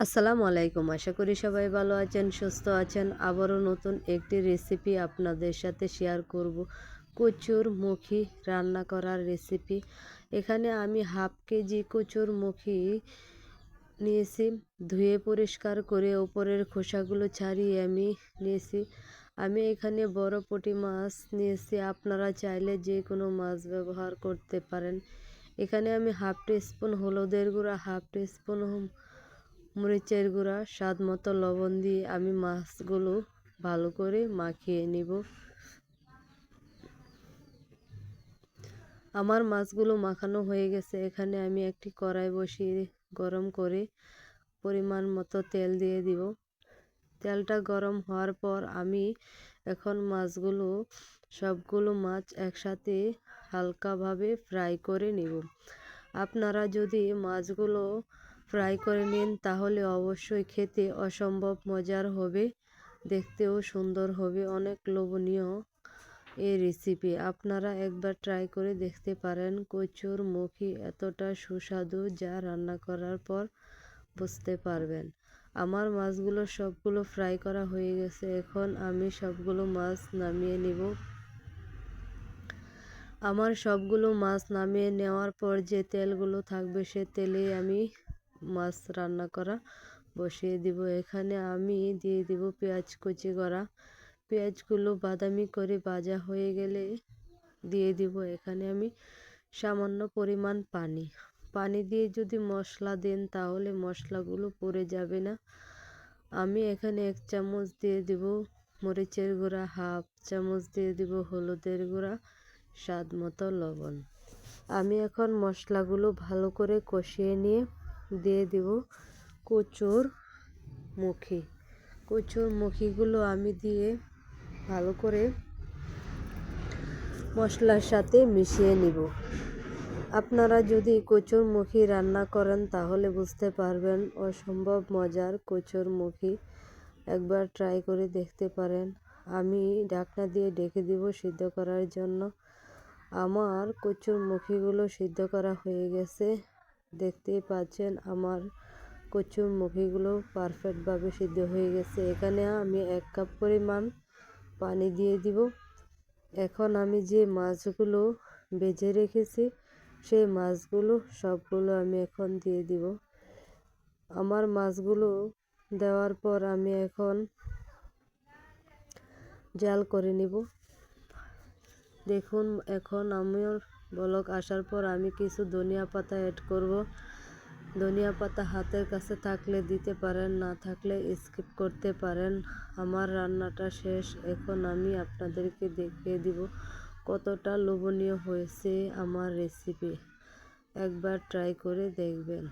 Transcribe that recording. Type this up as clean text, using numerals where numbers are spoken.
আসসালামু আলাইকুম। আশা করি সবাই ভালো আছেন, সুস্থ আছেন। আবারও নতুন একটি রেসিপি আপনাদের সাথে শেয়ার করব। কচুর মুখী রান্না করার রেসিপি। এখানে আমি হাফ কেজি কচুর মুখী নিয়েছি। ধুয়ে পরিষ্কার করে উপরের খোসাগুলো ছাড়িয়ে আমি নিয়েছি। আমি এখানে বড় পুঁটি মাছ নিয়েছি। আপনারা চাইলে যে কোনো মাছ ব্যবহার করতে পারেন। এখানে আমি হাফ টিস্পুন হলুদের গুঁড়া, হাফ টিস্পুন মরিচের গুঁড়া, স্বাদ মতো লবণ দিয়ে আমি মাছগুলো ভালো করে মাখিয়ে নিব। আমার মাছগুলো মাখানো হয়ে গেছে। এখানে আমি একটি কড়াই বসিয়ে গরম করে পরিমাণ মতো তেল দিয়ে দিব। তেলটা গরম হওয়ার পর আমি এখন সবগুলো মাছ একসাথে হালকাভাবে ফ্রাই করে নিব। আপনারা যদি মাছগুলো ফ্রাই করে নেন তাহলে অবশ্যই খেতে অসম্ভব মজার হবে, দেখতেও সুন্দর হবে, অনেক লোভনীয় এই রেসিপি। আপনারা একবার ট্রাই করে দেখতে পারেন। কচুর মুখী এতটা সুস্বাদু যা রান্না করার পর বুঝতে পারবেন। আমার মাছগুলো সবগুলো ফ্রাই করা হয়ে গেছে। এখন আমি সবগুলো মাছ নামিয়ে নিব। আমার সবগুলো মাছ নামিয়ে নেওয়ার পর যে তেলগুলো থাকবে সে তেলে আমি মাছ রান্না করা বসিয়ে দিব। এখানে আমি দিয়ে দিব পেঁয়াজ কুচি করা। পেঁয়াজগুলো বাদামি করে ভাজা হয়ে গেলে দিয়ে দিব এখানে আমি সামান্য পরিমাণ পানি দিয়ে যদি মশলা দেন তাহলে মশলাগুলো পুড়ে যাবে না। আমি এখানে 1 চামচ দিয়ে দিব মরিচের গুঁড়া, হাফ চামচ দিয়ে দিব হলুদের গুঁড়া, স্বাদ মতো লবণ। আমি এখন মশলাগুলো ভালো করে কষিয়ে নিয়ে দিয়ে দিব কচুর মুখীগুলো আমি দিয়ে ভালো করে মশলার সাথে মিশিয়ে নিব। আপনারা যদি কচুর মুখী রান্না করেন তাহলে বুঝতে পারবেন অসম্ভব মজার কচুর মুখী। একবার ট্রাই করে দেখতে পারেন। আমি ঢাকনা দিয়ে ঢেকে দিব সিদ্ধ করার জন্য। আমার কচুর মুখীগুলো সিদ্ধ করা হয়ে গেছে। দেখতেই পাচ্ছেন আমার কচুর মুখীগুলো পারফেক্টভাবে সিদ্ধ হয়ে গেছে। এখানে আমি 1 কাপ পরিমাণ পানি দিয়ে দিব। এখন আমি যে মাছগুলো ভেজে রেখেছি সেই মাছগুলো সবগুলো আমি এখন দিয়ে দিব। আমার মাছগুলো দেওয়ার পর আমি এখন জাল করে নিব। দেখুন এখন আমার বলক আসার পর আমি কিছু ধনিয়া পাতা অ্যাড করব। ধনিয়া পাতা হাতের কাছে থাকলে দিতে পারেন, না থাকলে স্কিপ করতে পারেন। আমার রান্নাটা শেষ। এখন আমি আপনাদেরকে দেখিয়ে দিব কতটা লোভনীয় হয়েছে আমার রেসিপি। একবার ট্রাই করে দেখবেন।